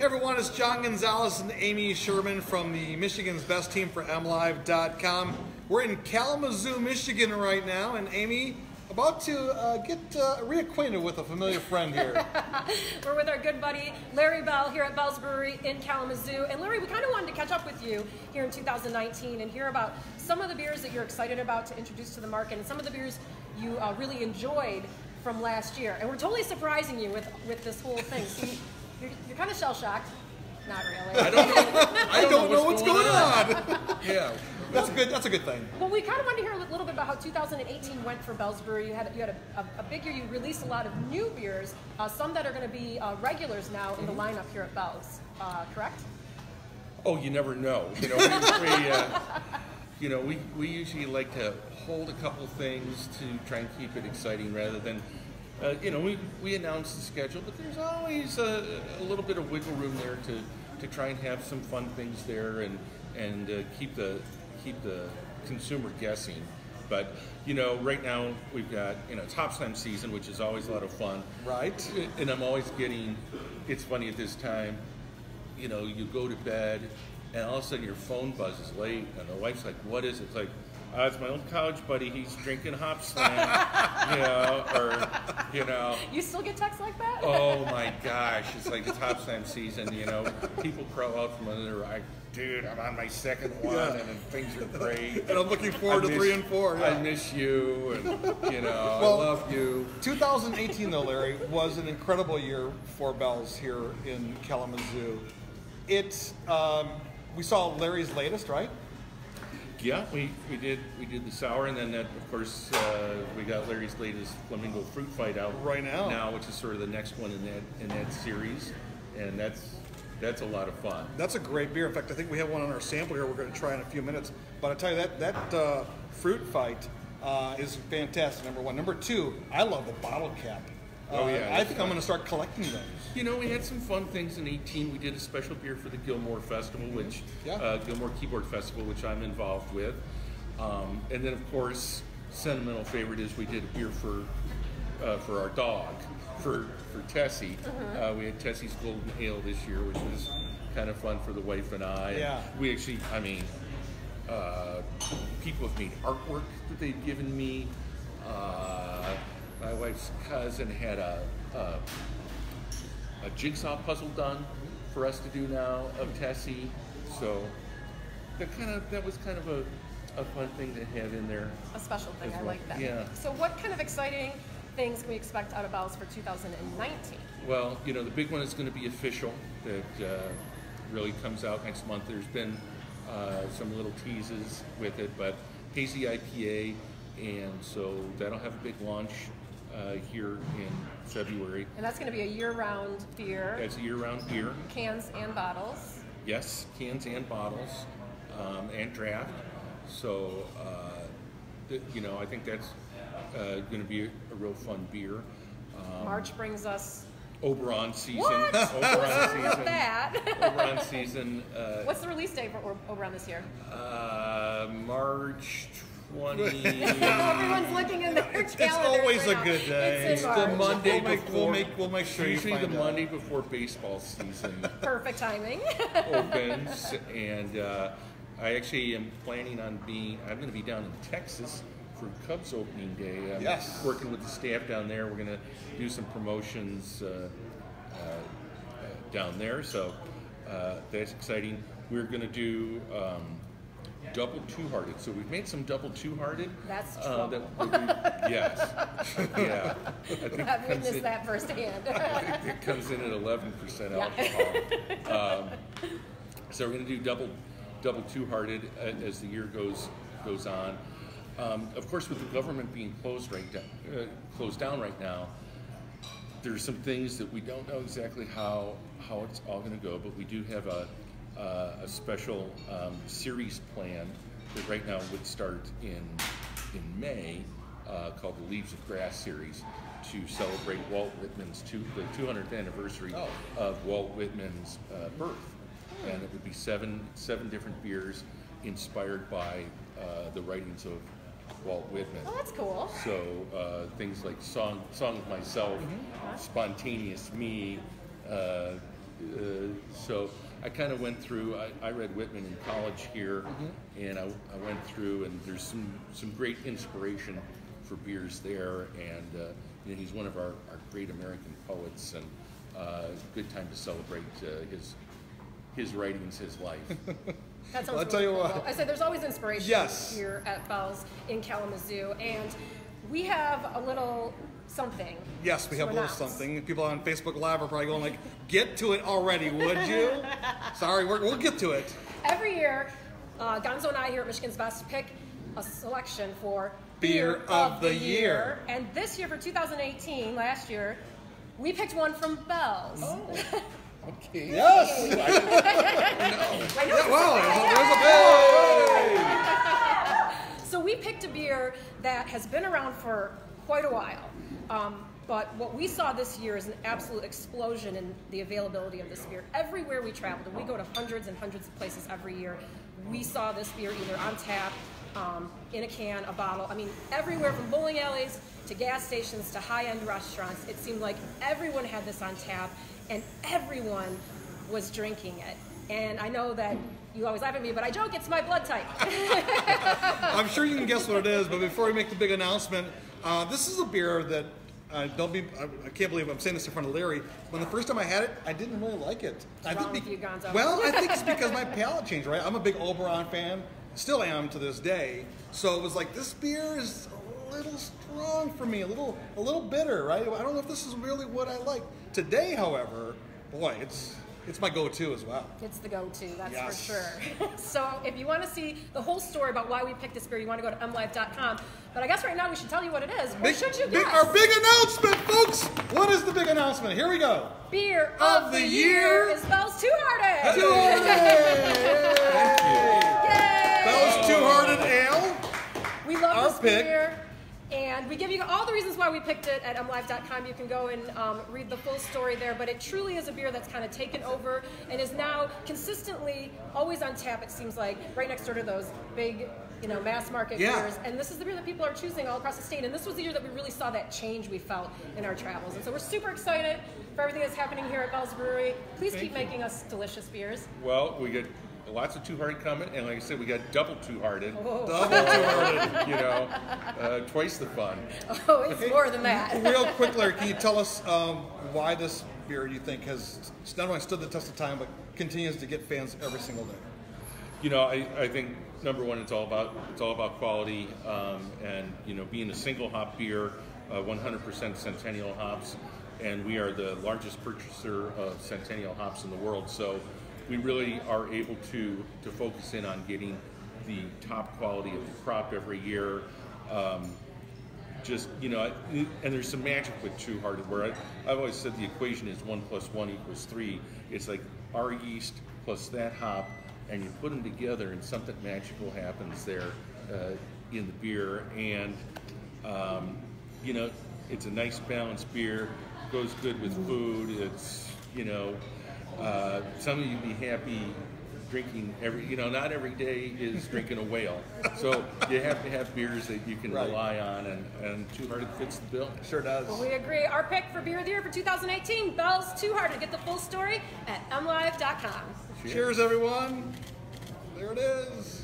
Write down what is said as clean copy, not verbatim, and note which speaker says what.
Speaker 1: Everyone, it's John Gonzalez and Amy Sherman from the Michigan's Best Team for MLive.com. We're in Kalamazoo, Michigan right now, and Amy, about to get reacquainted with a familiar friend here.
Speaker 2: We're with our good buddy Larry Bell here at Bell's Brewery in Kalamazoo. And Larry, we kind of wanted to catch up with you here in 2019 and hear about some of the beers that you're excited about to introduce to the market and some of the beers you really enjoyed from last year. And we're totally surprising you with this whole thing. So you're kind of shell-shocked. Not really.
Speaker 1: I don't know what's going on. Yeah, that's good. That's a good thing.
Speaker 2: Well, we kind of wanted to hear a little bit about how 2018 went for Bell's Brewery. You had a big year. You released a lot of new beers, some that are going to be regulars now in the lineup here at Bell's. Correct?
Speaker 3: Oh, you never know. We usually like to hold a couple things to try and keep it exciting rather than. We announce the schedule, but there's always a little bit of wiggle room there to try and have some fun things there and keep the consumer guessing. But right now we've got it's Hop Slam season, which is always a lot of fun.
Speaker 1: Right.
Speaker 3: And I'm always getting. It's funny at this time. You go to bed, and all of a sudden your phone buzzes late, and the wife's like, "What is it?" It's like. It's my old college buddy. He's drinking Hop Slam,
Speaker 2: You still get texts like that?
Speaker 3: Oh my gosh, it's like it's Hop Slam season. People crawl out from under their like, dude, I'm on my second one, and things are great.
Speaker 1: And I'm looking forward to 3 and 4. Yeah.
Speaker 3: I miss you, and
Speaker 1: well,
Speaker 3: I love you.
Speaker 1: 2018, though, Larry, was an incredible year for Bell's here in Kalamazoo. We saw Larry's latest, right?
Speaker 3: Yeah, we did the sour, and then of course we got Larry's latest Flamingo Fruit Fight out
Speaker 1: right now,
Speaker 3: which is sort of the next one in that series, and that's a lot of fun.
Speaker 1: That's a great beer. In fact, I think we have one on our sample here. We're going to try in a few minutes. But I tell you that Fruit Fight is fantastic. Number one. Number two, I love the bottle cap. I think I'm going to start collecting those.
Speaker 3: We had some fun things in 2018. We did a special beer for the Gilmore Festival, Gilmore Keyboard Festival, which I'm involved with. And then, of course, sentimental favorite is we did a beer for our dog, for Tessie. We had Tessie's Golden Ale this year, which was kind of fun for the wife and I.
Speaker 1: Yeah.
Speaker 3: We actually, people have made artwork that they've given me. My wife's cousin had a jigsaw puzzle done for us to do now of Tessie, so that was kind of a fun thing to have in there.
Speaker 2: A special thing,
Speaker 3: well.
Speaker 2: I like that.
Speaker 3: Yeah.
Speaker 2: So what kind of exciting things can we expect out of Bell's for 2019?
Speaker 3: Well, the big one is going to be Official that really comes out next month. There's been some little teases with it, but hazy IPA, and so that'll have a big launch here in February.
Speaker 2: And that's going to be a year-round beer.
Speaker 3: That's a year-round beer.
Speaker 2: Cans and bottles.
Speaker 3: Yes, cans and bottles, and draft. So, I think that's going to be a real fun beer.
Speaker 2: March brings us
Speaker 3: Oberon season.
Speaker 2: What?
Speaker 3: Oberon season.
Speaker 2: That?
Speaker 3: Oberon season.
Speaker 2: What's the release date for Oberon this year?
Speaker 3: March 20.
Speaker 2: Everyone's looking in their calendar.
Speaker 1: It's always a good day.
Speaker 2: It's
Speaker 3: the Monday before.
Speaker 1: We'll make sure you
Speaker 3: usually
Speaker 1: find
Speaker 3: the
Speaker 1: out.
Speaker 3: Monday before baseball season
Speaker 2: Perfect timing.
Speaker 3: opens, and I actually am planning on I'm going to be down in Texas for Cubs opening day. I'm working with the staff down there. We're going to do some promotions down there, so that's exciting. We're going to do Double Two-Hearted. So we've made some Double Two-Hearted.
Speaker 2: That's trouble.
Speaker 3: Yes. Yeah.
Speaker 2: I've witnessed that firsthand.
Speaker 3: I think it comes in at 11% alcohol. So we're going to do Double Two-Hearted as the year goes on. Of course, with the government being closed down right now, there's some things that we don't know exactly how it's all going to go, but we do have a special series plan that right now would start in May, called the Leaves of Grass series, to celebrate Walt Whitman's the 200th anniversary of Walt Whitman's birth, and it would be seven different beers inspired by the writings of Walt Whitman.
Speaker 2: Oh, that's cool.
Speaker 3: So things like Song of Myself, Spontaneous Me, So I kind of went through. I read Whitman in college here, and I went through, and there's some great inspiration for beers there, and you know, he's one of our great American poets, and good time to celebrate his writings, his life.
Speaker 2: That sounds
Speaker 1: I'll tell you
Speaker 2: really
Speaker 1: what.
Speaker 2: cool. I said there's always inspiration here at Bell's in Kalamazoo, and we have a little something.
Speaker 1: Yes, we have a little something. People on Facebook Live are probably going like, "Get to it already, would you?" Sorry, we'll get to it.
Speaker 2: Every year, Gonzo and I here at Michigan's Best pick a selection for
Speaker 1: Beer of the Year.
Speaker 2: And this year for 2018, last year, we picked one from Bell's.
Speaker 3: Oh, okay.
Speaker 1: Yes.
Speaker 2: I know.
Speaker 1: Wow, there's a bell.
Speaker 2: So we picked a beer that has been around for quite a while. But what we saw this year is an absolute explosion in the availability of this beer. Everywhere we traveled, and we go to hundreds and hundreds of places every year, we saw this beer either on tap, in a can, a bottle. I mean, everywhere from bowling alleys to gas stations to high-end restaurants, it seemed like everyone had this on tap, and everyone was drinking it. And I know that you always laugh at me, but I joke, it's my blood type.
Speaker 1: I'm sure you can guess what it is, but before we make the big announcement, this is a beer that I can't believe I'm saying this in front of Larry. When the first time I had it, I didn't really like it.
Speaker 2: What's wrong with you, Gonzo?
Speaker 1: Well, I think it's because my palate changed, right? I'm a big Oberon fan, still am to this day. So it was like, this beer is a little strong for me, a little bitter, right? I don't know if this is really what I like. Today, however, boy, it's my go-to as well.
Speaker 2: It's the go-to, that's for sure. So if you want to see the whole story about why we picked this beer, you want to go to MLive.com. But I guess right now we should tell you what it is. Or should you guess?
Speaker 1: Our big announcement, folks! What is the big announcement? Here we go.
Speaker 2: Beer of the year is Bell's Two-Hearted!
Speaker 3: Thank you.
Speaker 2: Yay!
Speaker 1: Bell's Two-Hearted Ale.
Speaker 2: We love
Speaker 1: Our
Speaker 2: this
Speaker 1: pick.
Speaker 2: beer. And we give you all the reasons why we picked it at MLive.com. You can go and read the full story there. But it truly is a beer that's kind of taken over and is now consistently always on tap, it seems like, right next door to those big, mass market beers. And this is the beer that people are choosing all across the state. And this was the year that we really saw that change we felt in our travels. And so we're super excited for everything that's happening here at Bell's Brewery. Please keep making us delicious beers.
Speaker 3: Well, we get lots of Two-Hearted coming, and like I said, we got double Two-Hearted.
Speaker 2: Oh.
Speaker 1: Double Two-Hearted.
Speaker 3: Twice the fun.
Speaker 2: Oh, it's more than that.
Speaker 1: Real quick, Larry, can you tell us why this beer you think has not only stood the test of time, but continues to get fans every single day?
Speaker 3: I think number one, it's all about quality, and being a single hop beer, 100% Centennial hops, and we are the largest purchaser of Centennial hops in the world. So we really are able to focus in on getting the top quality of the crop every year. And there's some magic with Two-Hearted, where I've always said the equation is 1 + 1 = 3. It's like our yeast plus that hop, and you put them together, and something magical happens there in the beer. And it's a nice balanced beer. Goes good with food. It's some of you be happy drinking not every day is drinking a whale. So you have to have beers that you can rely on, and Two-Hearted fits the bill.
Speaker 1: Sure does.
Speaker 2: Well, we agree. Our pick for Beer of the Year for 2018, Bell's Two-Hearted. Get the full story at MLive.com.
Speaker 1: Cheers, everyone. There it is.